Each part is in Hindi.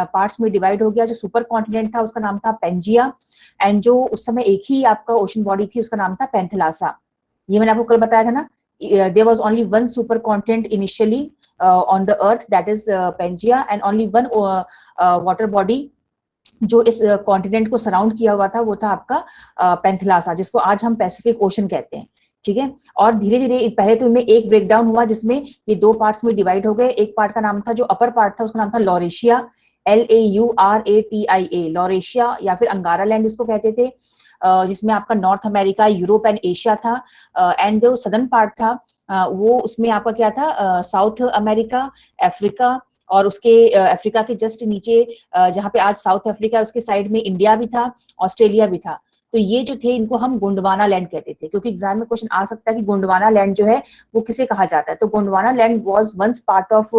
पार्ट्स में डिवाइड हो गया। जो सुपर कॉन्टिनेंट था उसका नाम था पेंजिया, एंड जो उस समय एक ही आपका ओशन बॉडी थी उसका नाम था पैंथेलासा। ये मैंने आपको कल बताया था ना, there was only one supercontinent initially on the earth, that is Pangaea, and only one water body जो इस कॉन्टिनेंट को सराउंड किया हुआ था वो था आपका पैंथेलासा, जिसको आज हम पैसिफिक ओशन कहते हैं। ठीक है, और धीरे धीरे पहले तो इनमें एक ब्रेकडाउन हुआ जिसमें ये दो पार्ट्स में डिवाइड हो गए। एक पार्ट का नाम था, जो अपर पार्ट था उसका नाम था लॉरेशिया, LAURATIA, लॉरेशिया, या फिर अंगारा लैंड उसको कहते थे, जिसमें आपका north America, Europe and Asia था। एंड जो सदर्न पार्ट था वो उसमें आपका क्या था, साउथ अमेरिका, अफ्रीका, और उसके अफ्रीका के जस्ट नीचे जहाँ पे आज साउथ अफ्रीका है उसके साइड में इंडिया भी था, ऑस्ट्रेलिया भी था। तो ये जो थे इनको हम गोंडवाना लैंड कहते थे, क्योंकि एग्जाम में क्वेश्चन आ सकता है कि गोंडवाना लैंड जो है वो किसे कहा जाता है। तो Gondwana land was once part of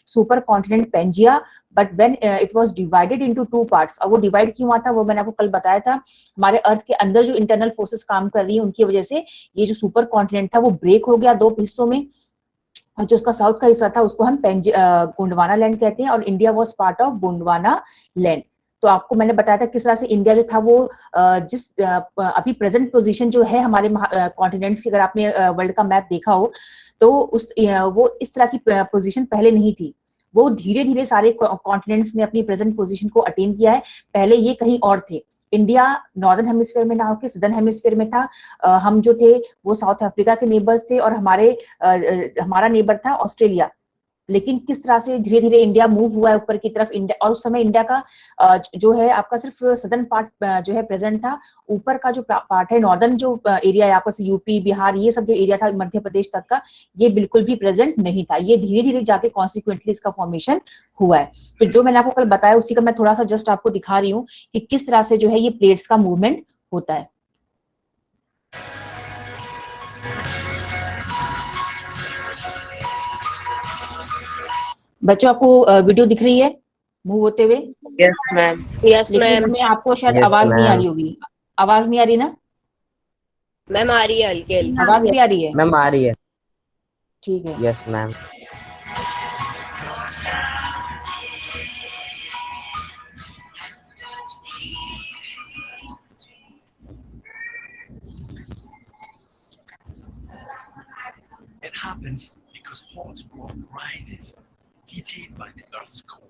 supercontinent Pangaea, but when it was divided into two parts. और वो डिवाइड क्यों हुआ था वो मैंने आपको कल बताया था। हमारे अर्थ के अंदर जो इंटरनल फोर्सेस काम कर रही है उनकी वजह से ये जो सुपर कॉन्टिनेंट था वो ब्रेक हो गया दो हिस्सों में, और जो उसका साउथ का हिस्सा था उसको हम गोंडवाना लैंड कहते हैं, और India was part of Gondwana land. तो आपको मैंने बताया था किस तरह से इंडिया जो था वो अभी प्रेजेंट पोजीशन जो है हमारे कॉन्टिनेंट्स की, अगर आपने वर्ल्ड का मैप देखा हो तो वो इस तरह की पोजीशन पहले नहीं थी। वो धीरे धीरे सारे कॉन्टिनेंट्स ने अपनी प्रेजेंट पोजीशन को अटेन किया है। पहले ये कहीं और थे, इंडिया नॉर्दर्न हेमिस्फीयर में ना होकर सदर्न हेमिस्फीयर में था। हम जो थे वो साउथ अफ्रीका के नेबर्स थे, और हमारा नेबर था ऑस्ट्रेलिया। लेकिन किस तरह से धीरे धीरे इंडिया मूव हुआ है ऊपर की तरफ, इंडिया, और उस समय इंडिया का जो है आपका सिर्फ सदर्न पार्ट जो है प्रेजेंट था। ऊपर का जो पार्ट है, नॉर्दर्न जो एरिया है आपस यूपी बिहार ये सब जो एरिया था मध्य प्रदेश तक का, ये बिल्कुल भी प्रेजेंट नहीं था। ये धीरे धीरे जाके कॉन्सिक्वेंटली इसका फॉर्मेशन हुआ है। तो जो मैंने आपको कल बताया उसी का मैं थोड़ा सा जस्ट आपको दिखा रही हूँ कि किस तरह से जो है ये प्लेट्स का मूवमेंट होता है। बच्चों आपको वीडियो दिख रही है मूव होते हुए? Yes ma'am. यस लेकिन मैम। इसमें आपको शायद यस आवाज नहीं आ मैम। रही होगी। आवाज नहीं आ रही ना? मैम आ रही है हल्की हल्की। आवाज भी आ रही है? मैम आ रही है। ठीक है। Yes ma'am. It happens because hot rock rises, heated by the Earth's core.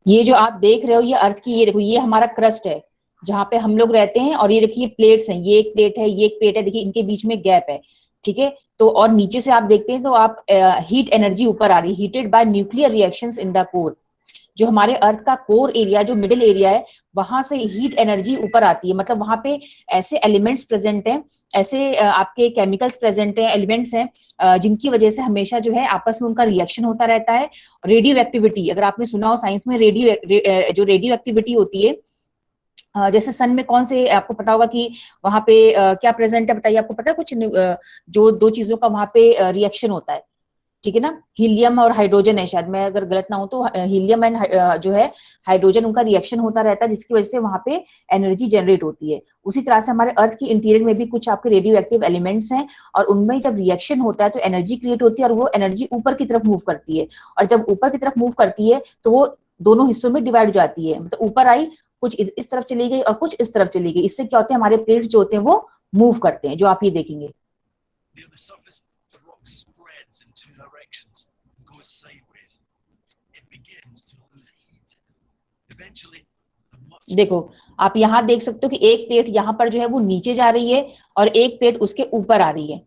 ये जो आप देख रहे हो ये अर्थ की, ये देखो ये हमारा क्रस्ट है जहाँ पे हम लोग रहते हैं, और ये देखिए प्लेट्स हैं, ये एक प्लेट है ये एक प्लेट है, देखिए इनके बीच में गैप है। ठीक है, तो और नीचे से आप देखते हैं तो आप हीट एनर्जी ऊपर आ रही है, heated bye nuclear reactions in the core. जो हमारे अर्थ का कोर एरिया जो मिडिल एरिया है वहां से हीट एनर्जी ऊपर आती है, मतलब वहां पे ऐसे एलिमेंट्स प्रेजेंट हैं, ऐसे आपके केमिकल्स प्रेजेंट हैं, एलिमेंट्स हैं जिनकी वजह से हमेशा जो है आपस में उनका रिएक्शन होता रहता है। रेडियो एक्टिविटी, अगर आपने सुना हो साइंस में, जो रेडियो एक्टिविटी होती है, जैसे सन में कौन से आपको पता होगा कि वहां पे क्या प्रेजेंट है, बताइए आपको पता है कुछ? जो दो चीजों का वहां पे रिएक्शन होता है, ठीक है ना, हीलियम और हाइड्रोजन है, शायद मैं अगर गलत ना हूं तो हीलियम एंड जो है हाइड्रोजन, उनका रिएक्शन होता रहता है जिसकी वजह से वहां पे एनर्जी जनरेट होती है। उसी तरह से हमारे अर्थ की इंटीरियर में भी कुछ आपके रेडियो एक्टिव एलिमेंट्स हैं, और उनमें जब रिएक्शन होता है तो एनर्जी क्रिएट होती है, और वो एनर्जी ऊपर की तरफ मूव करती है, और जब ऊपर की तरफ मूव करती है तो वो दोनों हिस्सों में डिवाइड हो जाती है, मतलब ऊपर आई, कुछ इस तरफ चली गई और कुछ इस तरफ चली गई। इससे क्या होता है, हमारे प्लेट्स जो होते हैं वो मूव करते हैं, जो आप ये देखेंगे। Near the surface, the rock spreads in two directions and goes sideways. It begins to lose heat. Eventually, the much देखो आप यहाँ देख सकते हो कि एक प्लेट यहाँ पर जो है वो नीचे जा रही है और एक प्लेट उसके ऊपर आ रही है।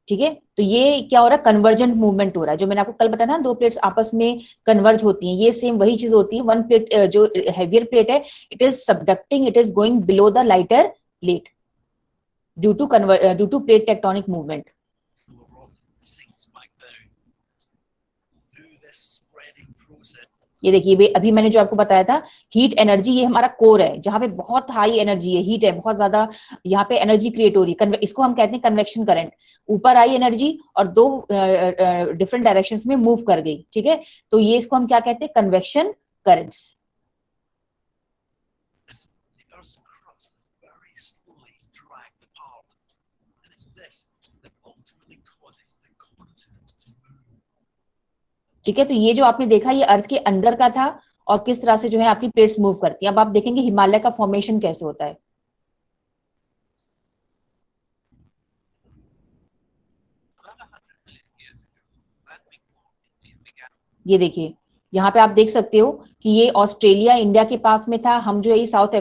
ठीक है, तो ये क्या हो रहा है, कन्वर्जेंट मूवमेंट हो रहा है। जो मैंने आपको कल बताया था दो प्लेट्स आपस में कन्वर्ज होती हैं, ये सेम वही चीज होती है। वन प्लेट जो हैवियर प्लेट है, it is subducting, it is going below the lighter plate due to plate tectonic movement. the rock sinks back down. Through this spreading process, ये देखिए अभी मैंने जो आपको बताया था हीट एनर्जी, ये हमारा कोर है जहाँ पे बहुत हाई एनर्जी है, हीट है बहुत ज्यादा, यहाँ पे एनर्जी क्रिएट हो रही है, इसको हम कहते हैं कन्वेक्शन करंट। ऊपर आई एनर्जी और दो डिफरेंट डायरेक्शंस में मूव कर गई। ठीक है, तो ये इसको हम क्या कहते हैं, convection currents. the Earth's crust is very slowly dragged apart, and it's this that ultimately causes the continents to move. ठीक है, तो ये जो आपने देखा ये अर्थ के अंदर का था, और किस तरह से जो है आपकी प्लेट्स मूव करती हैं। अब आप देखेंगे हिमालय का फॉर्मेशन कैसे होता है। About 100 million years ago, land before India began. ये देखिए यहाँ पे आप देख सकते हो कि ये ऑस्ट्रेलिया इंडिया के पास में था। हम जो है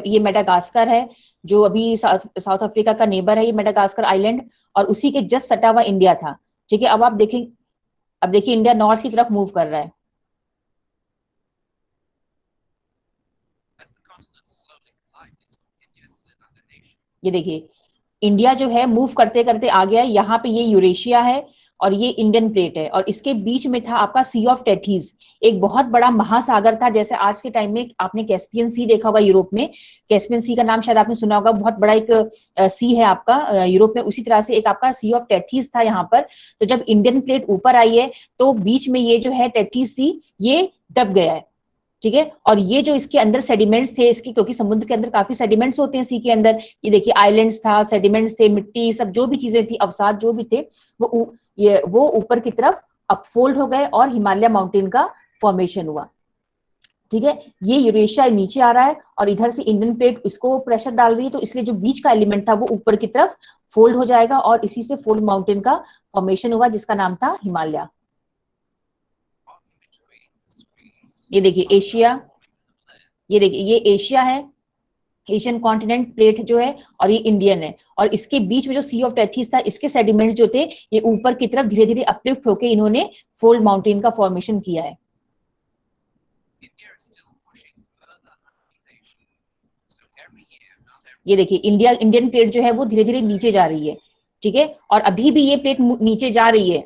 ये मेडागास्कर है, जो अभी साउथ अफ्रीका का नेबर है, ये मेडागास्कर आइलैंड, और उसी के जस्ट सटा हुआ इंडिया था। ठीक है, अब आप देखें, अब देखिए इंडिया नॉर्थ की तरफ मूव कर रहा है। As the continent slowly collided, India slid under Asia. ये देखिए इंडिया जो है मूव करते करते आ गया है। यहाँ पे ये यूरेशिया है और ये इंडियन प्लेट है, और इसके बीच में था आपका सी ऑफ टेथीज, एक बहुत बड़ा महासागर था। जैसे आज के टाइम में आपने कैस्पियन सी देखा होगा यूरोप में, कैस्पियन सी का नाम शायद आपने सुना होगा, बहुत बड़ा एक सी है आपका यूरोप में। उसी तरह से एक आपका सी ऑफ टेथीज था यहाँ पर। तो जब इंडियन प्लेट ऊपर आई है तो बीच में ये जो है टेथीज सी ये दब गया है। ठीक है, और ये जो इसके अंदर सेडिमेंट्स थे इसकी, क्योंकि समुद्र के अंदर काफी सेडिमेंट्स होते हैं सी के अंदर, ये देखिए आइलैंड्स था, सेडिमेंट्स थे, मिट्टी, सब जो भी चीजें थी, अवसाद जो भी थे, वो ऊपर की तरफ अपफोल्ड हो गए और हिमालय माउंटेन का फॉर्मेशन हुआ। ठीक है, ये यूरेशिया नीचे आ रहा है और इधर से इंडियन प्लेट इसको प्रेशर डाल रही है, तो इसलिए जो बीच का एलिमेंट था वो ऊपर की तरफ फोल्ड हो जाएगा और इसी से फोल्ड माउंटेन का फॉर्मेशन हुआ, जिसका नाम था हिमालय। ये देखिए एशिया, ये देखिए ये एशिया है, एशियन कॉन्टिनेंट प्लेट जो है, और ये इंडियन है, और इसके बीच में जो सी ऑफ टेथीज था, इसके सेडिमेंट्स जो थे ये ऊपर की तरफ धीरे धीरे अपलिफ्ट होकर इन्होंने फोल्ड माउंटेन का फॉर्मेशन किया है। India is still pushing further underneath Asia. So every year now they're ये देखिए इंडियन प्लेट जो है वो धीरे धीरे नीचे जा रही है। ठीक है, और अभी भी ये प्लेट नीचे जा रही है,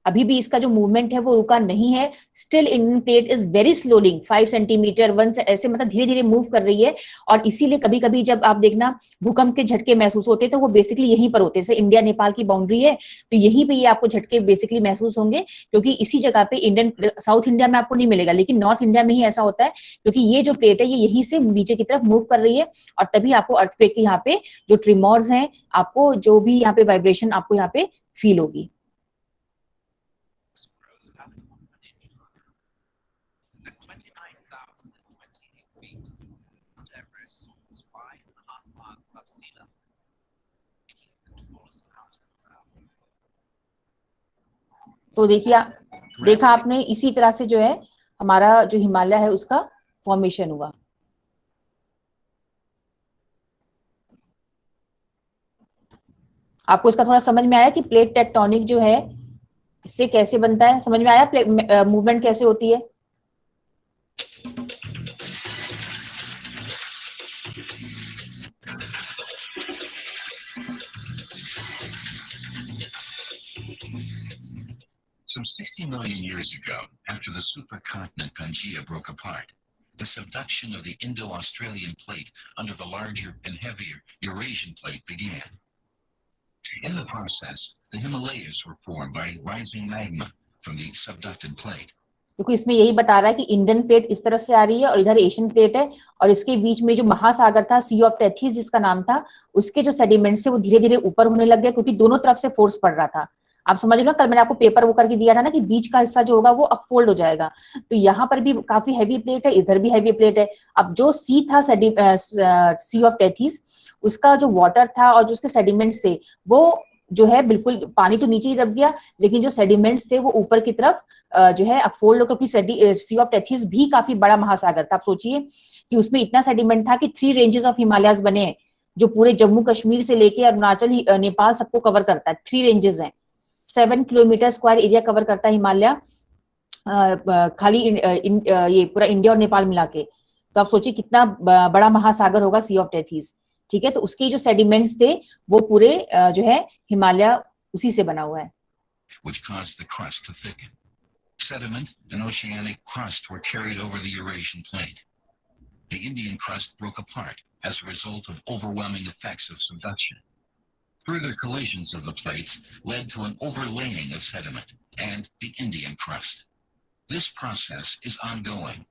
अभी भी इसका जो मूवमेंट है वो रुका नहीं है। Still Indian plate is very slowly 5 centimetre 1 से ऐसे मतलब धीरे धीरे मूव कर रही है, और इसीलिए कभी कभी जब आप देखना भूकंप के झटके महसूस होते हैं तो वो बेसिकली यहीं पर होते हैं। जैसे इंडिया नेपाल की बाउंड्री है तो यहीं पे ये आपको झटके बेसिकली महसूस होंगे, क्योंकि इसी जगह पे इंडियन साउथ इंडिया में आपको नहीं मिलेगा, लेकिन नॉर्थ इंडिया में ही ऐसा होता है, क्योंकि ये जो प्लेट है ये यहीं से नीचे की तरफ मूव कर रही है, और तभी आपको अर्थक्वेक के यहाँ पे जो ट्रिमोर्स हैं, आपको जो भी यहाँ पे वाइब्रेशन आपको यहाँ पे फील होगी। grows about 1 inch high. At 29,028 feet, Mount Everest soars 5.5 miles above sea level, making it the tallest mountain on Earth. तो देखा आपने, इसी तरह से जो है हमारा जो हिमालय है उसका फॉर्मेशन हुआ। आपको इसका थोड़ा समझ में आया कि प्लेट टेक्टोनिक जो है इससे कैसे बनता है? समझ में आया मूवमेंट कैसे होती है? Some 60 million years ago, after the supercontinent Pangaea broke apart, the subduction of the Indo-Australian plate under the larger and heavier Eurasian plate began. In the process, the Himalayas were formed by rising magma from the subducted plate. देखो इसमें यही बता रहा है कि इंडियन प्लेट इस तरफ से आ रही है और इधर एशियन प्लेट है, और इसके बीच में जो महासागर था सी ऑफ टेथीज जिसका नाम था, उसके जो सेडिमेंट्स थे वो धीरे धीरे ऊपर होने लग गए, क्योंकि दोनों तरफ से फोर्स पड़ रहा था। आप समझ लो, कल मैंने आपको पेपर वो करके दिया था ना कि बीच का हिस्सा जो होगा वो अपफोल्ड हो जाएगा, तो यहाँ पर भी काफी हैवी प्लेट है, इधर भी हैवी प्लेट है। अब जो सी था सी ऑफ टेथीज, उसका जो वाटर था और जो उसके सेडिमेंट्स थे वो जो है बिल्कुल, पानी तो नीचे ही दब गया, लेकिन जो सेडिमेंट्स थे वो ऊपर की तरफ जो है अपफोल्ड, क्योंकि सी ऑफ टेथीज भी काफी बड़ा महासागर था। आप सोचिए कि उसमें इतना सेडिमेंट था कि 3 रेंजेस ऑफ हिमालयस बने हैं, जो पूरे जम्मू कश्मीर से लेके अरुणाचल नेपाल सबको कवर करता है। 3 रेंजेस हैं, 7 किलोमीटर स्क्वायर एरिया कवर करता है हिमालय, खाली ये पूरा इंडिया और नेपाल मिला के। तो आप सोचिए कितना बड़ा महासागर होगा सी ऑफ टेथीज। ठीक है, तो उसके जो सेडिमेंट्स थे वो पूरे जो है हिमालय उसी से बना हुआ है। Which caused the crust to thicken. Sediment and oceanic crust were carried over the Eurasian plate. The Indian crust broke apart as a result of overwhelming effects of subduction. Further collisions of the plates led to an overlaying of sediment and the Indian crust. This process is ongoing.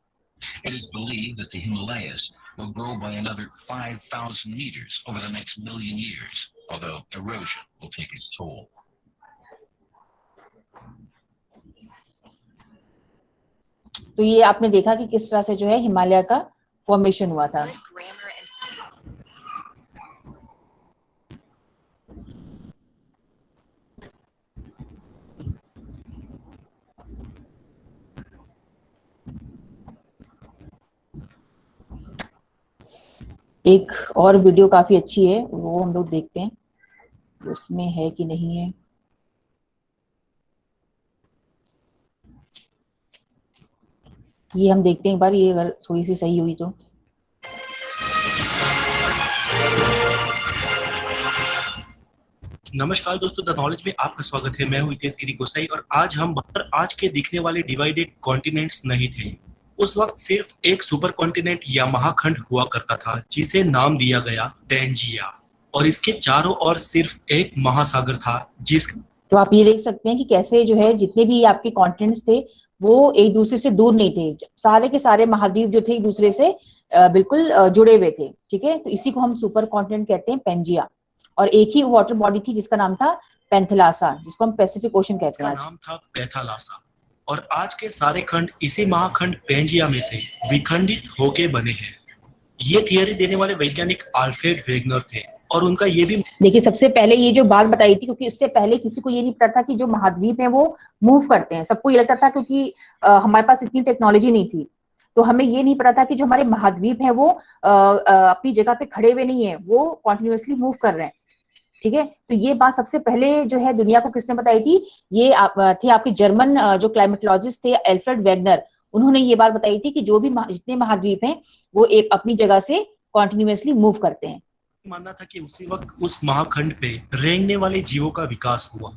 It is believed that the Himalayas will grow by another 5,000 meters over the next million years, although erosion will take its toll. तो ये आपने देखा कि किस तरह से जो है हिमालय का फॉर्मेशन हुआ था। एक और वीडियो काफी अच्छी है, वो हम लोग देखते हैं उसमें है कि नहीं है। ये हम देखते हैं एक बार, ये अगर थोड़ी सी सही हुई तो। नमस्कार दोस्तों, द नॉलेज में आपका स्वागत है। मैं हूं हितेश गिरी गोसाई और आज हम आज के दिखने वाले डिवाइडेड कॉन्टिनेंट्स नहीं थे। उस वक्त सिर्फ एक सुपर कॉन्टिनेंट या महाखंड हुआ करता था जिसे नाम दिया गया पैंजिया, और इसके चारों ओर सिर्फ एक महासागर था जिस तो आप ये देख सकते हैं कि कैसे जो है जितने भी आपके कॉन्टिनेंट्स थे वो एक दूसरे से दूर नहीं थे, सारे के सारे महाद्वीप जो थे एक दूसरे से बिल्कुल जुड़े हुए थे। ठीक है, तो इसी को हम सुपर कॉन्टिनेंट कहते हैं, पैंजिया। और एक ही वाटर बॉडी थी जिसका नाम था पैंथेलासा, जिसको हम पैसिफिक ओशन कहते हैं। नाम था पैथालासा, और आज के सारे खंड इसी महाखंड पैंजिया में से विखंडित होके बने हैं। ये थियरी देने वाले वैज्ञानिक अल्फ्रेड वेगनर थे, और उनका ये भी देखिए सबसे पहले ये जो बात बताई थी, क्योंकि इससे पहले किसी को ये नहीं पता था कि जो महाद्वीप है वो मूव करते हैं। सबको ये लगता था क्योंकि हमारे पास इतनी टेक्नोलॉजी नहीं थी, तो हमें ये नहीं पता था कि जो हमारे महाद्वीप है वो अपनी जगह पे खड़े हुए नहीं है, वो कॉन्टिन्यूसली मूव कर रहे हैं। ठीक है, तो ये बात सबसे पहले जो है दुनिया को किसने बताई थी? ये थे आपके जर्मन जो क्लाइमेटोलॉजिस्ट थे अल्फ्रेड वेगनर। उन्होंने ये बात बताई थी कि जो भी जितने महाद्वीप हैं वो एक अपनी जगह से कॉन्टिन्यूसली मूव करते हैं। मानना था कि उसी वक्त उस महाखंड पे रेंगने वाले जीवों का विकास हुआ।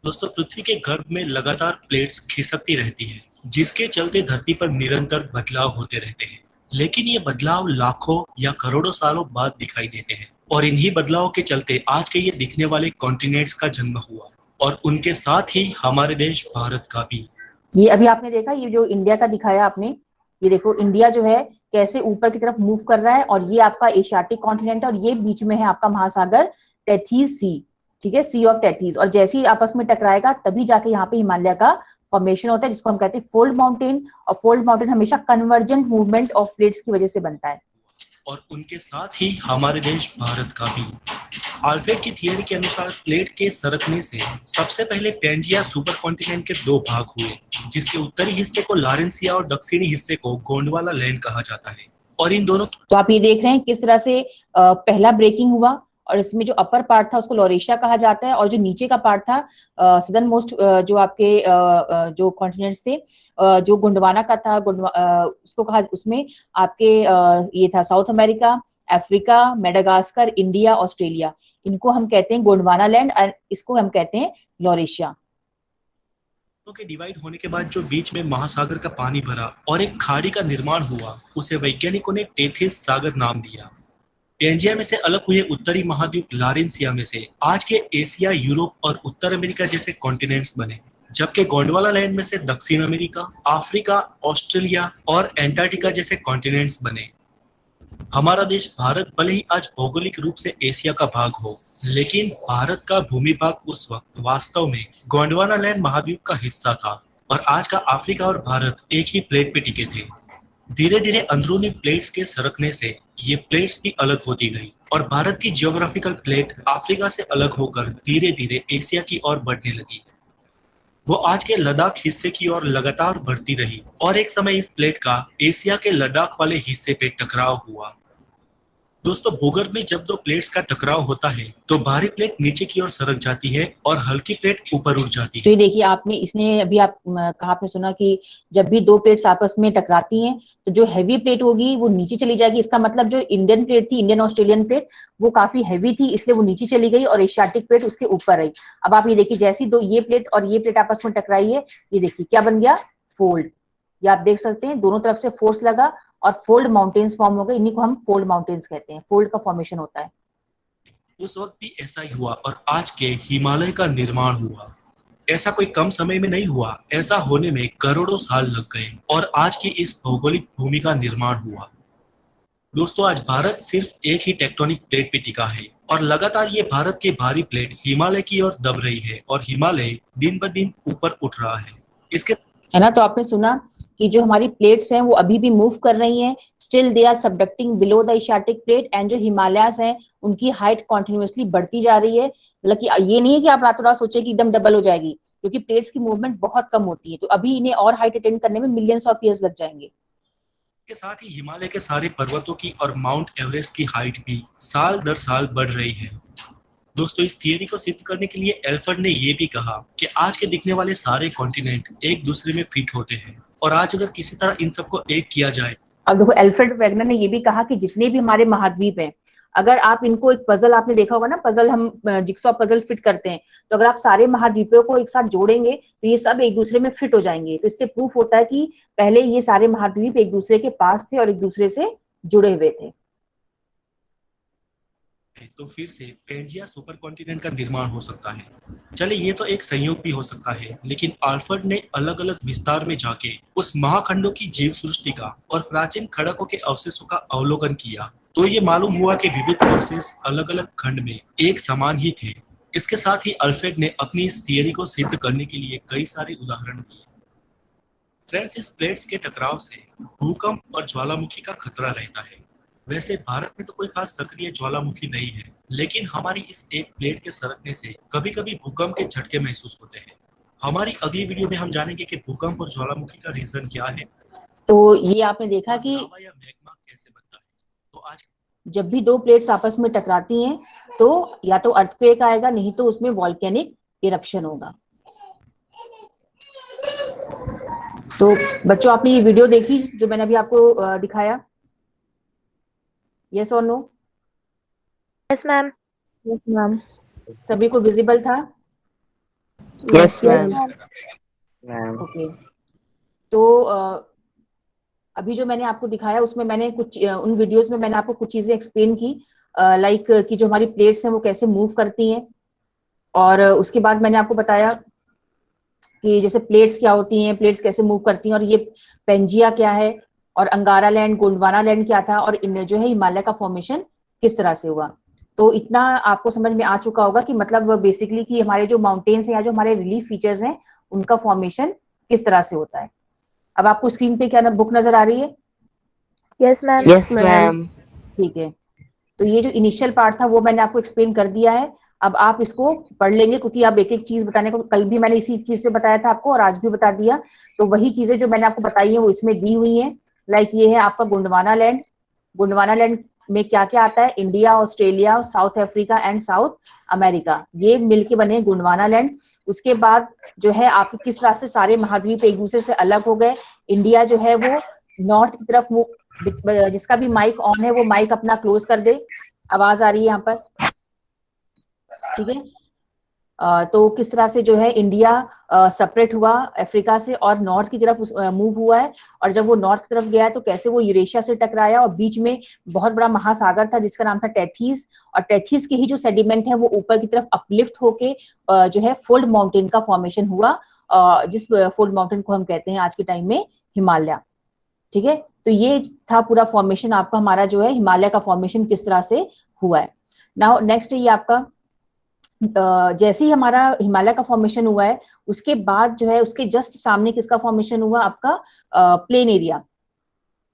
दोस्तों, पृथ्वी के गर्भ में लगातार प्लेट्स खिसकती रहती है, जिसके चलते धरती पर निरंतर बदलाव होते रहते हैं। लेकिन ये बदलाव लाखों या करोड़ों सालों बाद दिखाई देते हैं, और इन्हीं बदलावों के चलते आज के ये दिखने वाले कॉन्टिनेंट्स का जन्म हुआ, और उनके साथ ही हमारे देश भारत का भी। ये अभी आपने देखा, ये जो इंडिया का दिखाया आपने, ये देखो इंडिया जो है कैसे ऊपर की तरफ मूव कर रहा है, और ये आपका एशियाटिक कॉन्टिनेंट, और ये बीच में है आपका महासागर टेथीज सी। ठीक है, सी ऑफ टेथीज। और जैसे ही आपस में टकराएगा तभी जाके यहाँ पे हिमालय का फॉर्मेशन होता है, जिसको हम कहते हैं फोल्ड माउंटेन। और फोल्ड माउंटेन हमेशा कन्वर्जेंट मूवमेंट ऑफ प्लेट्स की वजह से बनता है, और उनके साथ ही हमारे देश भारत का भी। अल्फ्रेड की थियरी के अनुसार प्लेट के सरकने से सबसे पहले पैंजिया सुपर कॉन्टिनेंट के दो भाग हुए, जिसके उत्तरी हिस्से को लॉरेंसिया और दक्षिणी हिस्से को गोंडवाना लैंड कहा जाता है। और इन दोनों, तो आप ये देख रहे हैं किस तरह से पहला ब्रेकिंग हुआ, और इसमें जो अपर पार्ट था उसको लॉरेशिया कहा जाता है, और जो नीचे का पार्ट था सदर्न मोस्ट जो आपके जो कॉन्टिनेंट्स थे, जो गोंडवाना का था, उसको कहा, उसमें आपके ये था south America, Africa, Madagascar, India, Australia. इनको हम कहते हैं गोंडवाना लैंड, और इसको हम कहते हैं लॉरेशिया। के डिवाइड होने के बाद जो बीच में महासागर का पानी भरा और एक खाड़ी का निर्माण हुआ, उसे वैज्ञानिकों ने टेथिस सागर नाम दिया। पैंजिया में से अलग हुए उत्तरी महाद्वीप लॉरेंसिया में से आज के एशिया, यूरोप और उत्तर अमेरिका जैसे कॉन्टिनेंट्स बने, जबकि गोंडवाना लैंड में से दक्षिण अमेरिका, अफ्रीका, ऑस्ट्रेलिया और एंटार्क्टिका जैसे कॉन्टिनेंट्स बने। हमारा देश भारत भले ही आज भौगोलिक रूप से एशिया का भाग हो, लेकिन भारत का भूमि भाग उस वक्त वास्तव में गोंडवाना लैंड महाद्वीप का हिस्सा था, और आज का अफ्रीका और भारत एक ही प्लेट पे टिके थे। धीरे धीरे अंदरूनी प्लेट्स के सरकने से ये प्लेट्स भी अलग होती गई, और भारत की जियोग्राफिकल प्लेट अफ्रीका से अलग होकर धीरे धीरे एशिया की ओर बढ़ने लगी। वो आज के लद्दाख हिस्से की ओर लगातार बढ़ती रही, और एक समय इस प्लेट का एशिया के लद्दाख वाले हिस्से पे टकराव हुआ। दोस्तों, भूगर्भ में जब दो प्लेट्स का टकराव होता है तो भारी प्लेट नीचे की ओर सरक जाती है और हल्की प्लेट ऊपर उठ जाती है। तो ये देखिए आपने, इसने अभी आप कहा, आपने सुना कि जब भी दो प्लेट्स आपस में टकराती हैं तो जो हैवी प्लेट होगी वो नीचे चली जाएगी। इसका मतलब जो इंडियन प्लेट थी, इंडियन ऑस्ट्रेलियन प्लेट, वो काफी हैवी थी, इसलिए वो नीचे चली गई, और एशियाटिक प्लेट उसके ऊपर रही। अब आप ये देखिए, जैसी दो ये प्लेट और ये प्लेट आपस में टकराई है, ये देखिए क्या बन गया, फोल्ड। ये आप देख सकते हैं, दोनों तरफ से फोर्स लगा और फोल्ड माउंटेन्स फॉर्म हो गए। इन्हीं को हम फोल्ड माउंटेन्स कहते हैं, फोल्ड का फॉर्मेशन होता है। उस वक्त भी ऐसा ही हुआ, और आज के हिमालय का निर्माण हुआ। ऐसा कोई कम समय में नहीं हुआ, ऐसा होने में करोड़ों साल लग गए, और आज की इस भौगोलिक भूमि का निर्माण हुआ। दोस्तों, आज भारत सिर्फ एक ही टेक्टोनिक प्लेट पे टिका है, और लगातार ये भारत की भारी प्लेट हिमालय की ओर दब रही है, और हिमालय दिन ब दिन ऊपर उठ रहा है। इसके है ना, तो आपने सुना कि जो हमारी प्लेट्स हैं वो अभी भी मूव कर रही हैं, still they are subducting below the Asiatic plate, and जो हिमालयाज हैं उनकी हाइट कॉन्टिन्यूसली बढ़ती जा रही है। मतलब कि ये नहीं है कि आप रातों रात सोचे कि एकदम डबल हो जाएगी, क्योंकि प्लेट्स की मूवमेंट बहुत कम होती है, तो अभी इन्हें और हाइट अटेन करने में मिलियंस ऑफ ईयर्स लग जाएंगे। के साथ ही हिमालय के सारे पर्वतों की और माउंट एवरेस्ट की हाइट भी साल दर साल बढ़ रही है। दोस्तों, इस थियरी को सिद्ध करने के लिए एल्फ्रेड ने ये भी कहा कि आज के दिखने वाले सारे कॉन्टिनेंट एक दूसरे में फिट होते हैं, और आज अगर किसी तरह इन सबको एक किया जाए। अब देखो, एल्फ्रेड वेगनर ने ये भी कहा कि जितने भी हमारे महाद्वीप हैं, अगर आप इनको एक पजल, आपने देखा होगा ना पजल, हम जिक्सॉ पजल फिट करते हैं, तो अगर आप सारे महाद्वीपों को एक साथ जोड़ेंगे तो ये सब एक दूसरे में फिट हो जाएंगे। तो इससे प्रूफ होता है कि पहले ये सारे महाद्वीप एक दूसरे के पास थे और एक दूसरे से जुड़े हुए थे। तो फिर से पेंजिया सुपर कॉन्टिनेंट का निर्माण हो सकता है। चले, ये तो एक संयोग भी हो सकता है, लेकिन एल्फ्रेड ने अलग अलग विस्तार में जाके उस महाखंडों की जीव सृष्टि का और प्राचीन खड़कों के अवशेषों का अवलोकन किया, तो ये मालूम हुआ कि विविध अवशेष अलग अलग खंड में एक समान ही थे। इसके साथ ही एल्फ्रेड ने अपनी इस थियरी को सिद्ध करने के लिए कई सारे उदाहरण दिए। फ्रेंड्स, इस प्लेट्स के टकराव से भूकंप और ज्वालामुखी का खतरा रहता है। वैसे भारत में तो कोई खास सक्रिय ज्वालामुखी नहीं है, लेकिन हमारी इस एक प्लेट के सरकने से कभी कभी भूकंप के झटके महसूस होते हैं। हमारी अगली वीडियो में हम जानेंगे कि भूकंप और ज्वालामुखी का रीजन क्या है। तो ये आपने देखा कि लावा या मैग्मा कैसे बनता है। तो आज जब भी दो प्लेट्स आपस में टकराती हैं तो या तो अर्थक्वेक आएगा, नहीं तो उसमें वॉल्केनिक इरप्शन होगा। तो बच्चों, आपने ये वीडियो देखी जो मैंने अभी आपको दिखाया? यस और no? Yes ma'am. Yes ma'am. सभी को विजिबल था? Yes ma'am. ओके। तो अभी जो मैंने आपको दिखाया उसमें मैंने कुछ उन वीडियोस में मैंने आपको कुछ चीजें एक्सप्लेन की, लाइक कि जो हमारी प्लेट्स हैं वो कैसे मूव करती हैं, और उसके बाद मैंने आपको बताया कि जैसे प्लेट्स क्या होती हैं, प्लेट्स कैसे मूव करती हैं, और ये पेंजिया क्या है, और अंगारा लैंड, गोंडवाना लैंड क्या था, और इन जो है हिमालय का फॉर्मेशन किस तरह से हुआ। तो इतना आपको समझ में आ चुका होगा कि मतलब बेसिकली कि हमारे जो माउंटेन्स हैं या जो हमारे रिलीफ फीचर्स हैं उनका फॉर्मेशन किस तरह से होता है। अब आपको स्क्रीन पे क्या बुक नजर आ रही है? Yes ma'am. Yes ma'am. ठीक है। तो ये जो इनिशियल पार्ट था वो मैंने आपको एक्सप्लेन कर दिया है। अब आप इसको पढ़ लेंगे, क्योंकि आप एक एक चीज बताने को, कल भी मैंने इसी चीज पे बताया था आपको और आज भी बता दिया। तो वही चीजें जो मैंने आपको बताई है वो इसमें दी हुई हैं। लाइक ये है आपका गोंडवाना लैंड। गोंडवाना लैंड में क्या क्या आता है? India, Australia, south Africa and south America, ये मिलके बने गोंडवाना लैंड। उसके बाद जो है आप किस तरह से सारे महाद्वीप एक दूसरे से अलग हो गए। इंडिया जो है वो नॉर्थ की तरफ, जिसका भी माइक ऑन है वो माइक अपना क्लोज कर दे, आवाज आ रही है यहाँ पर, ठीक है। तो किस तरह से जो है इंडिया सेपरेट हुआ अफ्रीका से और नॉर्थ की तरफ मूव हुआ है, और जब वो नॉर्थ की तरफ गया है तो कैसे वो यूरेशिया से टकराया, और बीच में बहुत बड़ा महासागर था जिसका नाम था टेथीस, और टेथीस के ही जो सेडिमेंट है वो ऊपर की तरफ अपलिफ्ट होके जो है फोल्ड माउंटेन का फॉर्मेशन हुआ, जिस फोल्ड माउंटेन को हम कहते हैं आज के टाइम में हिमालय, ठीक है। तो ये था पूरा फॉर्मेशन आपका, हमारा जो है हिमालय का फॉर्मेशन किस तरह से हुआ है। नाउ नेक्स्ट है ये आपका, जैसे ही हमारा हिमालय का फॉर्मेशन हुआ है उसके बाद जो है उसके जस्ट सामने किसका फॉर्मेशन हुआ? आपका प्लेन एरिया,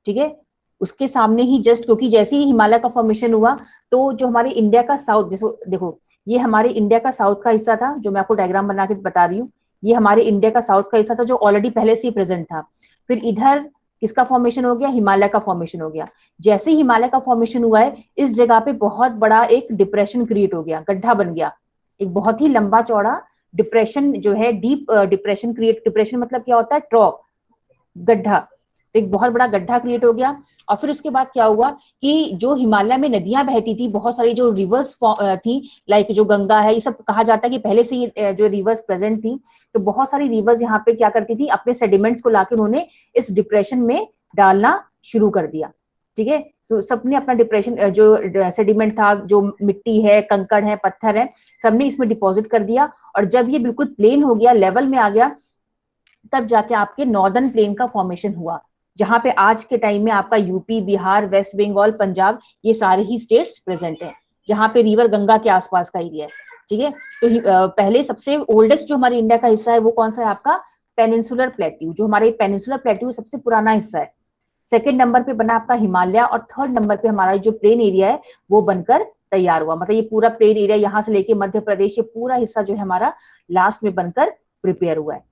ठीक है। उसके सामने ही जस्ट, क्योंकि जैसे ही हिमालय का फॉर्मेशन हुआ तो जो हमारे इंडिया का साउथ, जैसे देखो ये हमारे इंडिया का साउथ का हिस्सा था जो मैं आपको डायग्राम बना के बता रही हूँ, ये हमारे इंडिया का साउथ का हिस्सा था जो ऑलरेडी पहले से ही प्रेजेंट था। फिर इधर किसका फॉर्मेशन हो गया? हिमालय का फॉर्मेशन हो गया। जैसे ही हिमालय का फॉर्मेशन हुआ है इस जगह पे बहुत बड़ा एक डिप्रेशन क्रिएट हो गया, गड्ढा बन गया, एक बहुत ही लंबा चौड़ा डिप्रेशन जो है, डीप डिप्रेशन क्रिएट, डिप्रेशन मतलब क्या होता है? ट्रॉप, गड्ढा। तो एक बहुत बड़ा गड्ढा क्रिएट हो गया। और फिर उसके बाद क्या हुआ कि जो हिमालय में नदियां बहती थी, बहुत सारी जो रिवर्स थी, लाइक जो गंगा है, ये सब कहा जाता है कि पहले से ही जो रिवर्स प्रेजेंट थी, तो बहुत सारी रिवर्स यहाँ पे क्या करती थी? अपने सेडिमेंट्स को लाके उन्होंने इस डिप्रेशन में डालना शुरू कर दिया, ठीक है। सो सबने अपना डिप्रेशन जो सेडिमेंट था, जो मिट्टी है, कंकड़ है, पत्थर है, सबने इसमें डिपॉजिट कर दिया। और जब ये बिल्कुल प्लेन हो गया, लेवल में आ गया, तब जाके आपके नॉर्दर्न प्लेन का फॉर्मेशन हुआ, जहां पे आज के टाइम में आपका यूपी, बिहार, वेस्ट बंगाल, पंजाब, ये सारे ही स्टेट्स प्रेजेंट हैं, जहां पे रिवर गंगा के आसपास का एरिया है, ठीक है। तो पहले सबसे ओल्डेस्ट जो हमारे इंडिया का हिस्सा है वो कौन सा है? आपका पेनिनसुलर प्लेट्यू, जो हमारे पेनिनसुलर प्लेट्यू सबसे पुराना हिस्सा है। सेकंड नंबर पे बना आपका हिमालय, और थर्ड नंबर पे हमारा जो प्लेन एरिया है वो बनकर तैयार हुआ। मतलब ये पूरा प्लेन एरिया यहाँ से लेके मध्य प्रदेश, ये पूरा हिस्सा जो है हमारा लास्ट में बनकर प्रिपेयर हुआ है।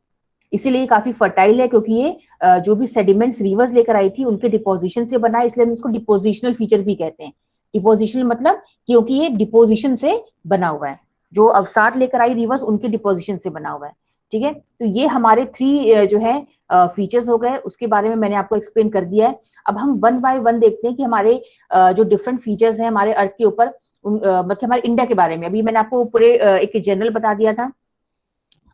इसीलिए काफी फर्टाइल है, क्योंकि ये जो भी सेडिमेंट्स रिवर्स लेकर आई थी उनके डिपोजिशन से बना है, इसलिए हम इसको डिपोजिशनल फीचर भी कहते हैं। डिपोजिशनल मतलब क्योंकि ये डिपोजिशन से बना हुआ है, जो अवसाद लेकर आई रिवर्स उनके डिपोजिशन से बना हुआ है। ठीक है, तो ये हमारे 3 जो है फीचर्स हो गए, उसके बारे में मैंने आपको एक्सप्लेन कर दिया है। अब हम 1 बाय 1 देखते हैं कि हमारे जो डिफरेंट फीचर्स हैं हमारे अर्थ के ऊपर, मतलब हमारे इंडिया के बारे में। अभी मैंने आपको पूरे एक जनरल बता दिया था।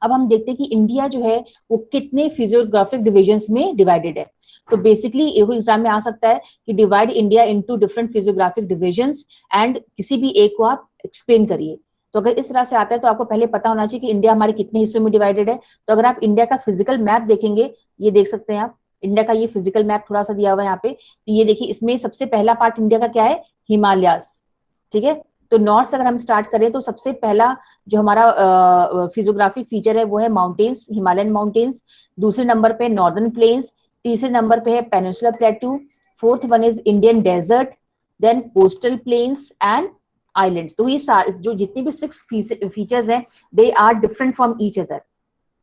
अब हम देखते हैं कि इंडिया जो है वो कितने फिजियोग्राफिक डिविजन्स में डिवाइडेड है। तो बेसिकली एग्जाम में आ सकता है कि divide India into different physiographic divisions and किसी भी एक को आप एक्सप्लेन करिए। तो अगर इस तरह से आता है तो आपको पहले पता होना चाहिए कि इंडिया हमारे कितने हिस्सों में डिवाइडेड है। तो अगर आप इंडिया का फिजिकल मैप देखेंगे, ये देख सकते हैं आप, इंडिया का ये फिजिकल मैप थोड़ा सा दिया हुआ है यहाँ पे। तो ये देखिए, इसमें सबसे पहला पार्ट इंडिया का क्या है, हिमालयास। ठीक है, तो नॉर्थ से अगर हम स्टार्ट करें तो सबसे पहला जो हमारा फिजियोग्राफिक फीचर है वो है माउंटेन्स, हिमालयन माउंटेन्स। दूसरे नंबर पे नॉर्दर्न प्लेन्स, तीसरे नंबर पे है peninsular plateau, fourth one is Indian desert, then coastal plains and islands. तो ये जो जितने भी 6 फीचर्स हैं they are different from each other.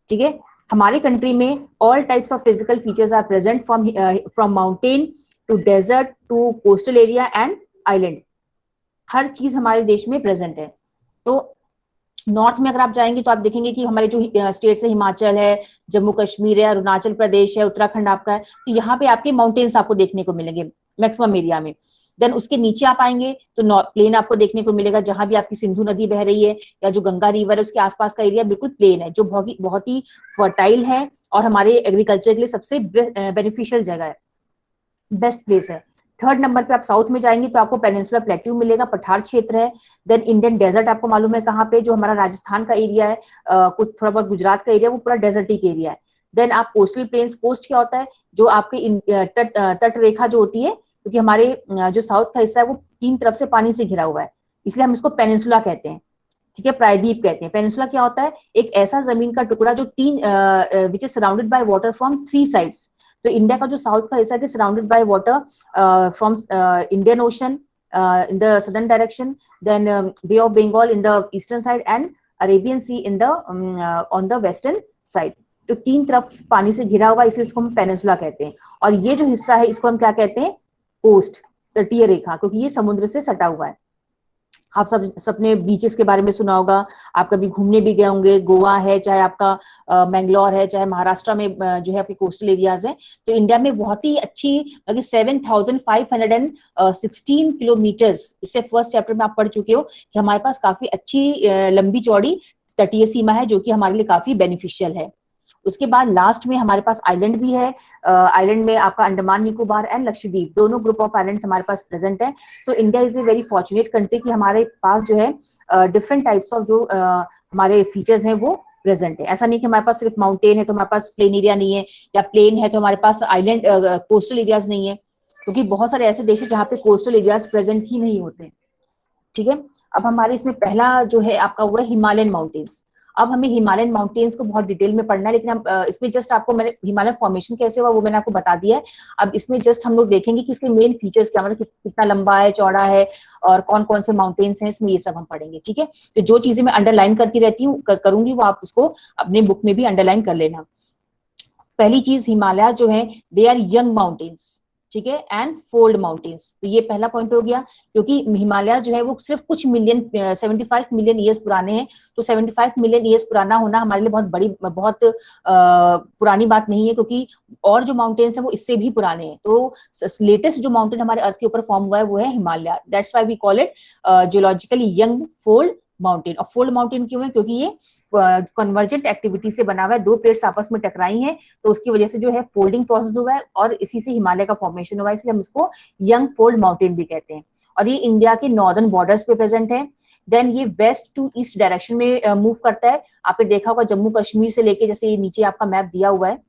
ठीक है, हमारे कंट्री में all types of physical features are present from mountain to desert to coastal area and island. हर चीज हमारे देश में प्रेजेंट है। तो नॉर्थ में अगर आप जाएंगे तो आप देखेंगे कि हमारे जो स्टेट्स है, हिमाचल है, जम्मू कश्मीर है, अरुणाचल प्रदेश है, उत्तराखंड आपका है, तो यहाँ पे आपके माउंटेन्स आपको देखने को मिलेंगे मैक्सिमम एरिया में। देन उसके नीचे आप आएंगे तो प्लेन आपको देखने को मिलेगा, जहां भी आपकी सिंधु नदी बह रही है या जो गंगा रिवर है उसके आसपास का एरिया बिल्कुल प्लेन है, जो बहुत ही फर्टाइल है और हमारे एग्रीकल्चर के लिए सबसे बेनिफिशियल जगह है, बेस्ट प्लेस है। थर्ड नंबर पे आप साउथ में जाएंगे तो आपको पेनिनसुलर प्लेट्यू मिलेगा, पठार क्षेत्र है। देन इंडियन डेजर्ट आपको मालूम है कहाँ पे, जो हमारा राजस्थान का एरिया है, कुछ थोड़ा बहुत गुजरात का एरिया, वो पूरा डेजर्टिक एरिया है। देन आप कोस्टल प्लेन्स, कोस्ट क्या होता है, जो आपके तट रेखा जो होती है, क्योंकि हमारे जो साउथ का हिस्सा है वो 3 तरफ से पानी से घिरा हुआ है, इसलिए हम इसको पेनिनसुला कहते हैं। ठीक है, प्रायद्वीप कहते हैं। पेनिनसुला क्या होता है, एक ऐसा जमीन का टुकड़ा जो which is surrounded by water from 3 sides. तो इंडिया का जो साउथ का हिस्सा है surrounded by water from Indian ocean in the southern direction, then Bay of Bengal in the eastern side and Arabian Sea in the on the western side. तो 3 तरफ पानी से घिरा हुआ, इसलिए इसको हम पेनिनसुला कहते हैं। और ये जो हिस्सा है इसको हम क्या कहते हैं, कोस्ट, तटीय रेखा, क्योंकि ये समुद्र से सटा हुआ है। आप सबने बीचेस के बारे में सुना होगा, आप कभी घूमने भी गए होंगे, गोवा है, चाहे आपका मैंगलोर है, चाहे महाराष्ट्र में जो है आपके कोस्टल एरियाज हैं। तो इंडिया में बहुत ही अच्छी 7,516 किलोमीटर्स, इससे फर्स्ट चैप्टर में आप पढ़ चुके हो कि हमारे पास काफी अच्छी लंबी चौड़ी तटीय सीमा है, जो कि हमारे लिए काफी बेनिफिशियल है। उसके बाद लास्ट में हमारे पास आइलैंड भी है। आइलैंड में आपका अंडमान निकोबार एंड लक्षद्वीप, दोनों ग्रुप ऑफ आइलैंड्स हमारे पास प्रेजेंट है। So India is a very fortunate country कि हमारे पास जो है डिफरेंट टाइप्स ऑफ जो हमारे फीचर्स हैं वो प्रेजेंट है। ऐसा नहीं कि हमारे पास सिर्फ माउंटेन है तो हमारे पास प्लेन एरिया नहीं है, या प्लेन है तो हमारे पास आइलैंड कोस्टल एरियाज नहीं है, क्योंकि बहुत सारे ऐसे देश है जहाँ पे कोस्टल एरियाज प्रेजेंट ही नहीं होते। ठीक है, अब हमारे इसमें पहला जो है आपका हुआ है हिमालयन माउंटेन्स। अब हमें हिमालयन माउंटेन्स को बहुत डिटेल में पढ़ना है, लेकिन हम इसमें जस्ट आपको मैंने हिमालयन फॉर्मेशन कैसे हुआ वो मैंने आपको बता दिया है। अब इसमें जस्ट हम लोग देखेंगे कि इसके मेन फीचर्स क्या, मतलब कितना लंबा है, चौड़ा है, और कौन कौन से माउंटेन्स हैं इसमें, ये सब हम पढ़ेंगे। ठीक है, तो जो चीजें मैं अंडरलाइन करती रहती हूँ करूंगी वो आप उसको अपने बुक में भी अंडरलाइन कर लेना। पहली चीज, हिमालय जो है दे आर यंग माउंटेन्स, ठीक है, एंड फोल्ड माउंटेन्स। तो ये पहला पॉइंट हो गया, क्योंकि हिमालय जो है वो सिर्फ कुछ मिलियन 75 मिलियन ईयर्स पुराने हैं। तो 75 मिलियन ईयर्स पुराना होना हमारे लिए बहुत पुरानी बात नहीं है, क्योंकि और जो माउंटेन्स हैं वो इससे भी पुराने हैं। तो लेटेस्ट जो माउंटेन हमारे अर्थ के ऊपर फॉर्म हुआ है वो है Himalaya. That's why we call it geologically young fold mountain. और फोल्ड माउंटेन क्यों है, क्योंकि ये कन्वर्जेंट एक्टिविटी से बना हुआ है, 2 प्लेट्स आपस में टकराई हैं, तो उसकी वजह से जो है फोल्डिंग प्रोसेस हुआ है और इसी से हिमालय का फॉर्मेशन हुआ है, इसलिए हम इसको यंग फोल्ड माउंटेन भी कहते हैं। और ये इंडिया के नॉर्दर्न बॉर्डर्स पे प्रेजेंट है। देन ये वेस्ट टू ईस्ट डायरेक्शन में मूव करता है। आपने देखा होगा जम्मू कश्मीर से लेके, जैसे ये नीचे आपका मैप दिया हुआ है,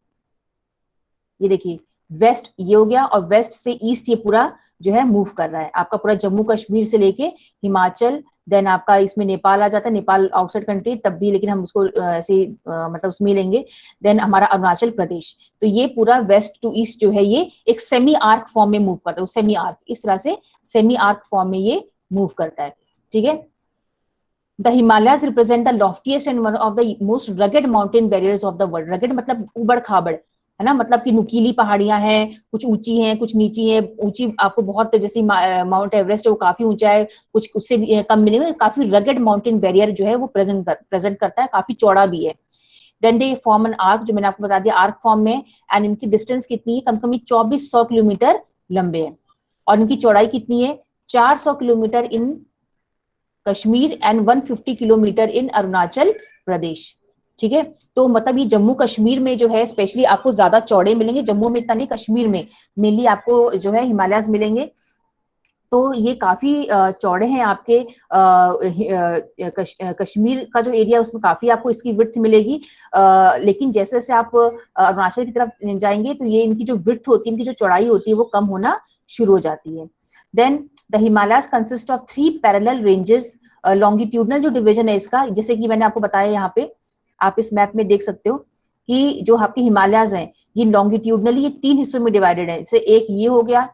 ये देखिए वेस्ट ये हो गया, और वेस्ट से ईस्ट ये पूरा जो है मूव कर रहा है। आपका पूरा जम्मू कश्मीर से लेके हिमाचल, देन आपका इसमें नेपाल आ जाता है, नेपाल आउटसाइड कंट्री तब भी, लेकिन हम उसको ऐसे मतलब उसमें लेंगे। देन हमारा अरुणाचल प्रदेश, तो ये पूरा वेस्ट टू ईस्ट जो है ये एक सेमी आर्क फॉर्म में मूव करता है, सेमी आर्क, इस तरह से सेमी आर्क फॉर्म में ये मूव करता है, ठीक है। The Himalayas represent the loftiest and one of the most rugged mountain barriers of the world. Rugged मतलब उबड़ खाबड़, है ना, मतलब कि नुकीली पहाड़ियां हैं, कुछ ऊंची हैं कुछ नीची हैं। ऊंची आपको बहुत, जैसे माउंट एवरेस्ट है वो काफी ऊंचा है, कुछ उससे कम मिलेगा। काफी रगेड माउंटेन बैरियर जो है वो प्रेजेंट करता है, काफी चौड़ा भी है। Then they form an arc, जो मैंने आपको बता दिया आर्क फॉर्म में, एंड इनकी डिस्टेंस कितनी है, कम से कम 2400 किलोमीटर लंबे है, और इनकी चौड़ाई कितनी है, 400 kilometre in Kashmir and 150 kilometre in Arunachal Pradesh, ठीक है। तो मतलब ये जम्मू कश्मीर में जो है स्पेशली आपको ज्यादा चौड़े मिलेंगे, जम्मू में इतना नहीं, कश्मीर में मेनली आपको जो है हिमालयस मिलेंगे। तो ये काफी चौड़े हैं आपके कश्मीर का जो एरिया उसमें काफी आपको इसकी विड्थ मिलेगी, लेकिन जैसे जैसे आप अरुणाचल की तरफ जाएंगे तो ये इनकी जो विड्थ होती है, इनकी जो चौड़ाई होती है वो कम होना शुरू हो जाती है। Then the Himalayas consist of 3 parallel ranges. Longitudinal जो डिवीजन है इसका, जैसे कि मैंने आपको बताया, यहाँ पे आप इस मैप में देख सकते हो कि जो आपके हिमालयस हैं ये लॉन्गिट्यूडनली ये 3 हिस्सों में डिवाइडेड है। जैसे एक ये हो गया,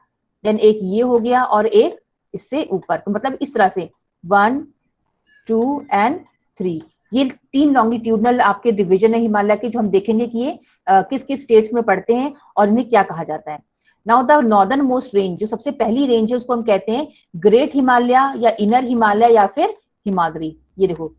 देन एक ये हो गया, और एक इससे ऊपर। तो मतलब इस तरह से 1, 2 एंड 3 ये 3 लॉन्गिट्यूडनल आपके डिवीजन है हिमालय के, जो हम देखेंगे कि ये किस किस स्टेट्स में पड़ते हैं और इन्हें क्या कहा जाता है। Now the northern most range, जो सबसे पहली रेंज है उसको हम कहते हैं ग्रेट हिमालय या इनर हिमालय या फिर हिमाद्री। ये देखो,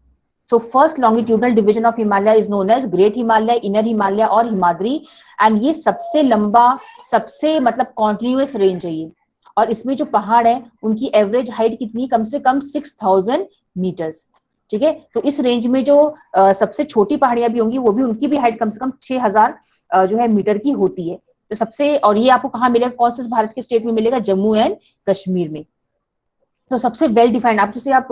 so first longitudinal division of Himalaya is known as great Himalaya, inner Himalaya और हिमाद्री। एंड ये सबसे लंबा, सबसे मतलब कॉन्टिन्यूअस रेंज है ये, और इसमें जो पहाड़ है उनकी एवरेज हाइट कितनी, कम से कम 6000 मीटर्स, ठीक है। तो इस रेंज में जो सबसे छोटी पहाड़ियां भी होंगी वो भी, उनकी भी हाइट कम से कम 6000 जो है मीटर की होती है। तो सबसे, और ये आपको कहाँ मिलेगा, कौन से भारत के स्टेट में मिलेगा, जम्मू एंड कश्मीर में। तो सबसे वेल डिफाइंड, आप जैसे आप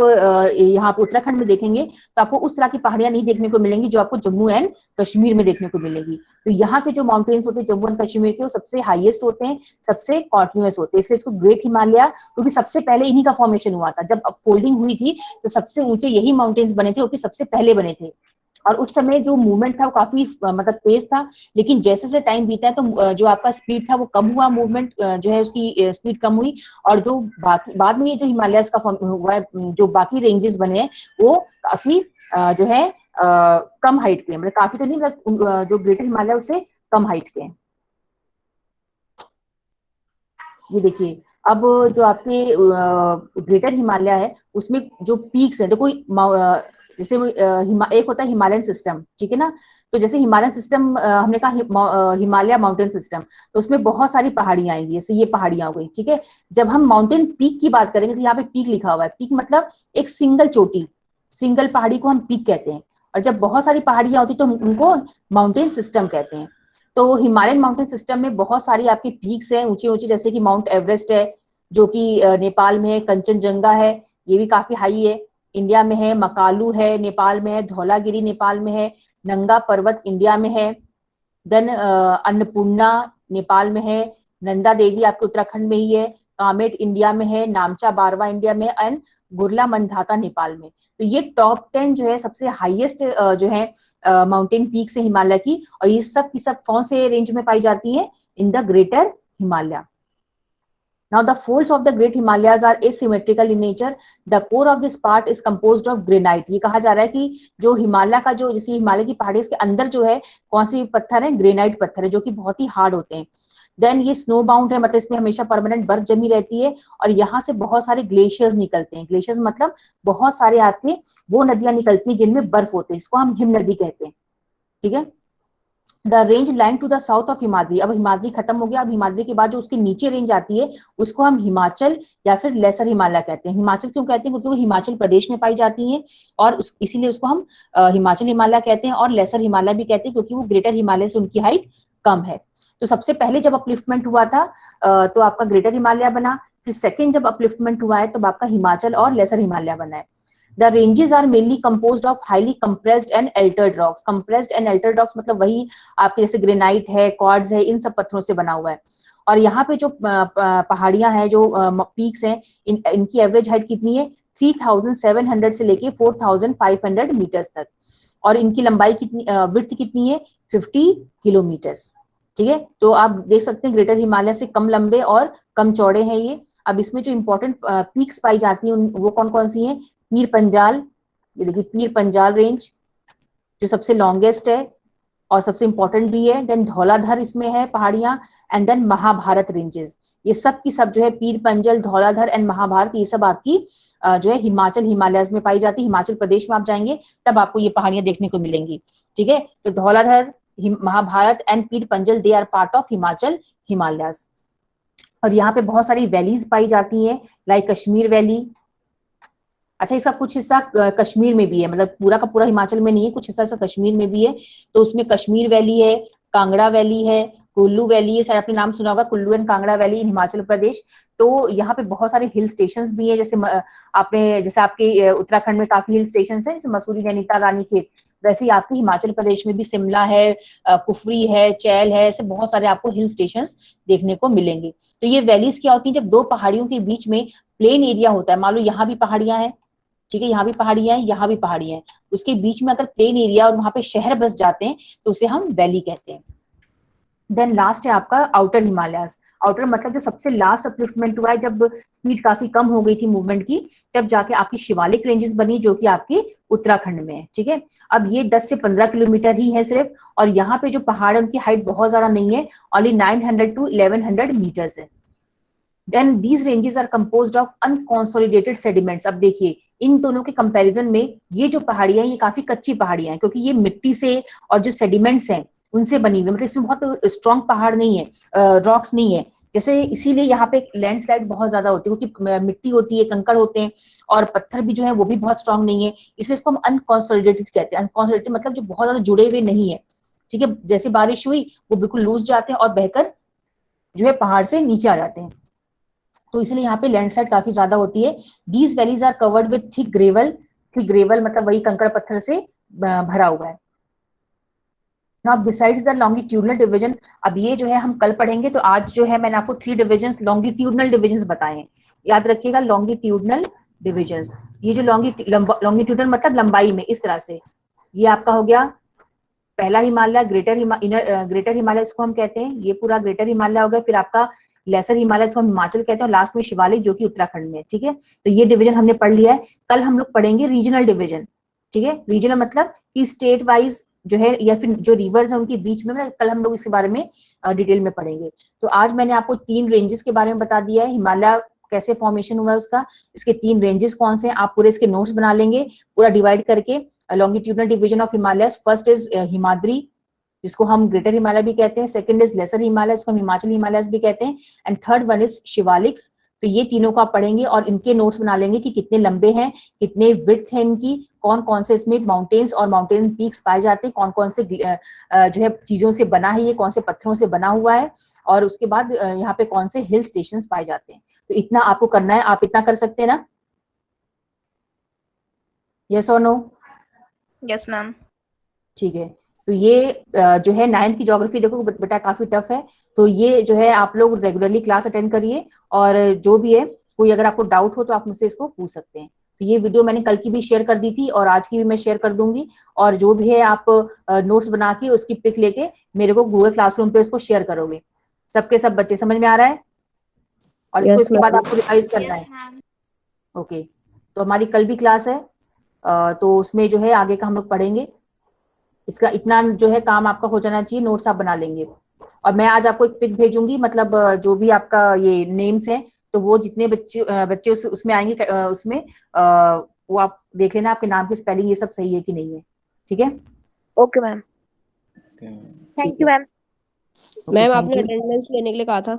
यहाँ पे उत्तराखंड में देखेंगे तो आपको उस तरह की पहाड़ियां नहीं देखने को मिलेंगी जो आपको जम्मू एंड कश्मीर में देखने को मिलेगी। तो यहाँ के जो माउंटेन्स होते हैं जम्मू एंड कश्मीर के, वो सबसे हाईएस्ट होते हैं, सबसे कॉन्टिन्यूअस होते हैं, इसलिए इसको ग्रेट हिमालय, क्योंकि सबसे पहले इन्हीं का फॉर्मेशन हुआ था। जब फोल्डिंग हुई थी तो सबसे ऊंचे यही माउंटेन्स बने थे, क्योंकि सबसे पहले बने थे, और उस समय जो मूवमेंट था वो काफी मतलब तेज था। लेकिन जैसे जैसे टाइम बीता है तो जो आपका स्पीड था वो कम हुआ, मूवमेंट जो है उसकी स्पीड कम हुई, और जो बाद में ये जो हिमालयस का फॉर्म हुआ है, जो बाकी रेंजेस बने हैं वो काफी जो है कम हाइट के, मतलब काफी तो नहीं, मतलब जो ग्रेटर हिमालय उससे कम हाइट के हैं। ये देखिए, अब जो आपके ग्रेटर हिमालय है उसमें जो पीक्स है, देखो जैसे एक होता है हिमालयन सिस्टम, ठीक है ना। तो जैसे हिमालयन सिस्टम हमने कहा हिमालय माउंटेन सिस्टम, तो उसमें बहुत सारी पहाड़ियां आएंगी, जैसे ये पहाड़ियां हो गई, ठीक है। जब हम माउंटेन पीक की बात करेंगे तो यहाँ पे पीक लिखा हुआ है, पीक मतलब एक सिंगल चोटी, सिंगल पहाड़ी को हम पीक कहते हैं, और जब बहुत सारी पहाड़ियां होती तो हम उनको माउंटेन सिस्टम कहते हैं। तो हिमालयन माउंटेन सिस्टम में बहुत सारी आपकी पीक्स हैं ऊंचे ऊंचे, जैसे कि माउंट एवरेस्ट है जो कि नेपाल में है, कंचनजंगा है ये भी काफी हाई है, इंडिया में है, मकालू है नेपाल में है, धौलागिरी नेपाल में है, नंगा पर्वत इंडिया में है, देन अन्नपूर्णा नेपाल में है, नंदा देवी आपके उत्तराखंड में ही है, कामेट इंडिया में है, नामचा बारवा इंडिया में, एंड गुरला मंधाता नेपाल में। तो ये टॉप 10 जो है सबसे हाईएस्ट जो है माउंटेन पीक्स है हिमालय की, और ये सब की सब कौन से रेंज में पाई जाती है, in the greater Himalaya. Now the folds of the Great Himalayas are asymmetrical in nature. The core of this part is composed of granite. ये कहा जा रहा है कि जो हिमालय का जो, जैसे हिमालय की पहाड़ी इसके अंदर जो है कौन सी पत्थर है, ग्रेनाइट पत्थर है, जो कि बहुत ही हार्ड होते हैं। देन ये स्नो बाउंड है, मतलब इसमें हमेशा परमानेंट बर्फ जमी रहती है, और यहाँ से बहुत सारे ग्लेशियर्स निकलते हैं। ग्लेशियर्स मतलब बहुत सारे आपके वो नदियां निकलती हैं जिनमें बर्फ होते हैं, इसको हम हिम नदी कहते हैं, ठीक है। The range lying to the south of Himadri, अब हिमाद्री खत्म हो गया, अब हिमाद्री के बाद जो उसके नीचे रेंज आती है उसको हम हिमाचल या फिर लेसर हिमालय कहते हैं। हिमाचल क्यों कहते हैं, क्योंकि वो हिमाचल प्रदेश में पाई जाती हैं, और इसीलिए उसको हम हिमाचल हिमालय कहते हैं, और लेसर हिमालय भी कहते हैं क्योंकि वो ग्रेटर हिमालय से उनकी हाइट कम है। तो सबसे पहले जब अपलिफ्टमेंट हुआ था तो आपका ग्रेटर हिमालय बना, फिर सेकेंड जब अपलिफ्टमेंट हुआ है तब आपका हिमाचल और लेसर हिमालय बना है। The ranges are mainly composed of highly compressed and altered rocks. Compressed and altered rocks मतलब वही आपके जैसे ग्रेनाइट है, क्वार्ट्ज है, इन सब पत्थरों से बना हुआ है। और यहाँ पे जो पहाड़ियां हैं, जो पीक्स हैं, इनकी एवरेज हाइट कितनी है, 3700 से लेके 4500 मीटर्स तक, और इनकी लंबाई कितनी, विड्थ कितनी है, 50 किलोमीटर्स। ठीक है, तो आप देख सकते हैं ग्रेटर हिमालय से कम लंबे और कम चौड़े हैं ये। अब इसमें जो इम्पोर्टेंट पीक्स पाई जाती हैं वो कौन कौन सी हैं, पीर पंजाल, ये देखिए पीर पंजाल रेंज जो सबसे लॉन्गेस्ट है और सबसे इंपॉर्टेंट भी है, देन धौलाधर इसमें है पहाड़ियां, एंड देन महाभारत रेंजेस। ये सब की सब जो है पीर पंजल, धौलाधर एंड महाभारत, ये सब आपकी जो है हिमाचल हिमालयस में पाई जाती है। हिमाचल प्रदेश में आप जाएंगे तब आपको ये पहाड़ियां देखने को मिलेंगी। ठीक है, तो Dhauladhar, Mahabharat and Pir Panjal, they are part of Himachal Himalayas. और यहाँ पे बहुत सारी वैलीज पाई जाती हैं, लाइक कश्मीर वैली। अच्छा, इसका कुछ हिस्सा कश्मीर में भी है, मतलब पूरा का पूरा हिमाचल में नहीं है, कुछ हिस्सा ऐसा कश्मीर में भी है। तो उसमें कश्मीर वैली है, कांगड़ा वैली है, कुल्लू वैली है, शायद आपने नाम सुना होगा, Kullu and Kangra valley in Himachal Pradesh. तो यहाँ पे बहुत सारे हिल स्टेशंस भी है, जैसे आपके उत्तराखंड में काफी हिल स्टेशन है, जैसे मसूरी, नैनीताल, रानीखेत, वैसे ही आपके हिमाचल प्रदेश में भी शिमला है, कुफरी है, चैल है, ऐसे बहुत सारे आपको हिल स्टेशंस देखने को मिलेंगे। तो ये वैलीज क्या होती है, जब दो पहाड़ियों के बीच में प्लेन एरिया होता है, मान लो यहाँ भी पहाड़ियां हैं, ठीक है, यहाँ भी पहाड़ियां हैं, यहाँ भी पहाड़ियां हैं, उसके बीच में अगर प्लेन एरिया और वहां पे शहर बस जाते हैं तो उसे हम वैली कहते हैं। देन लास्ट है आपका आउटर हिमालयस। आउटर मतलब जो सबसे लास्ट अपलिफ्टमेंट हुआ है, जब स्पीड काफी कम हो गई थी मूवमेंट की, तब जाके आपकी शिवालिक रेंजेस बनी, जो कि आपकी उत्तराखंड में है। ठीक है, अब ये 10 से 15 किलोमीटर ही है सिर्फ, और यहाँ पे जो पहाड़ है उनकी हाइट बहुत ज्यादा नहीं है, ओनली 900 to 1100 मीटर्स है। Then these ranges are composed of unconsolidated sediments. अब देखिए इन दोनों के कंपैरिजन में ये जो पहाड़ियां हैं ये काफी कच्ची पहाड़ियां हैं, क्योंकि ये मिट्टी से और जो सेडिमेंट्स हैं उनसे बनी हुई, मतलब इसमें बहुत स्ट्रॉन्ग पहाड़ नहीं है, रॉक्स नहीं है, जैसे इसीलिए यहाँ पे लैंडस्लाइड बहुत ज्यादा होती है, क्योंकि मिट्टी होती है, कंकड़ होते हैं, और पत्थर भी जो है वो भी बहुत स्ट्रॉन्ग नहीं है, इसलिए इसको हम अनकंसोलिडेटेड कहते हैं। अनकंसोलिडेटेड मतलब जो बहुत ज्यादा जुड़े हुए नहीं है। ठीक है, जैसे बारिश हुई वो बिल्कुल लूज जाते हैं और बहकर जो है पहाड़ से नीचे आ जाते हैं, तो इसलिए यहाँ पे लैंडस्लाइड काफी ज्यादा होती है। These valleys are covered with thick gravel. Thick gravel मतलब वही कंकड़ पत्थर से भरा हुआ है। Now besides the longitudinal division, अब ये जो है हम कल पढ़ेंगे, तो आज जो है मैंने आपको 3 डिविजन्स, लॉन्गिट्यूडनल डिविजन्स बताए हैं, याद रखिएगा, लॉन्गिट्यूडनल डिविजन्स। ये जो लॉन्गिट्यूडनल मतलब लंबाई में, इस तरह से, ये आपका हो गया पहला हिमालय, ग्रेटर हिमालय इसको हम कहते हैं, ये पूरा ग्रेटर हिमालय हो गया। फिर आपका लेसर हिमालय इसको हम हिमाचल कहते हैं, और लास्ट में शिवालिक जो कि उत्तराखंड में है। ठीक है, तो ये डिवीजन हमने पढ़ लिया है। कल हम लोग पढ़ेंगे रीजनल डिवीजन। ठीक है, रीजनल मतलब कि स्टेट वाइज जो है, या फिर जो रिवर्स है उनके बीच में, कल हम लोग इसके बारे में डिटेल में पढ़ेंगे। तो आज मैंने आपको 3 रेंजेस के बारे में बता दिया है, हिमालय कैसे फॉर्मेशन हुआ है उसका, इसके 3 रेंजेस कौन से हैं, आप पूरे इसके नोट्स बना लेंगे पूरा डिवाइड करके। Longitudinal division of Himalaya, first is Himadri जिसको हम ग्रेटर हिमालय भी कहते हैं, सेकंड इज लेसर हिमालय जिसको हम हिमाचल हिमालय भी कहते हैं, and third one is Shivaliks. तो ये तीनों को आप पढ़ेंगे और इनके नोट्स बना लेंगे कि कितने लंबे हैं, कितने विड्थ है इनकी, कौन कौन से इसमें माउंटेन्स और माउंटेन पीक्स पाए जाते हैं, कौन कौन से जो है चीजों से बना है, ये कौन से पत्थरों से बना हुआ है, और उसके बाद यहाँ पे कौन से हिल स्टेशन पाए जाते हैं। तो इतना आपको करना है, आप इतना कर सकते हैं ना, यस और नो? Yes ma'am. ठीक है, तो ये जो है 9th की ज्योग्राफी देखो बेटा काफी टफ है, तो ये जो है आप लोग रेगुलरली क्लास अटेंड करिए, और जो भी है कोई अगर आपको डाउट हो तो आप मुझसे इसको पूछ सकते हैं। तो ये वीडियो मैंने कल की भी शेयर कर दी थी और आज की भी मैं शेयर कर दूंगी, और जो भी है आप नोट्स बना के उसकी पिक लेके मेरे को गूगल क्लासरूम पे उसको शेयर करोगे। सबके सब बच्चे समझ में आ रहा है? और इसको इसके बाद आपको रिवाइज करना है। ओके, तो हमारी कल भी क्लास है, तो उसमें जो है आगे का हम लोग पढ़ेंगे। इसका इतना जो है काम आपका हो जाना चाहिए, नोट्स आप बना लेंगे। और मैं आज आपको एक पिक भेजूंगी, मतलब जो भी आपका ये नेम्स हैं, तो वो जितने बच्चे उसमें आएंगे, उसमें वो आप देख लेना आपके नाम की स्पेलिंग ये सब सही है कि नहीं है। ठीक है, okay ma'am, thank you ma'am. Ma'am आपने अटेंडेंस लेने के लिए कहा था।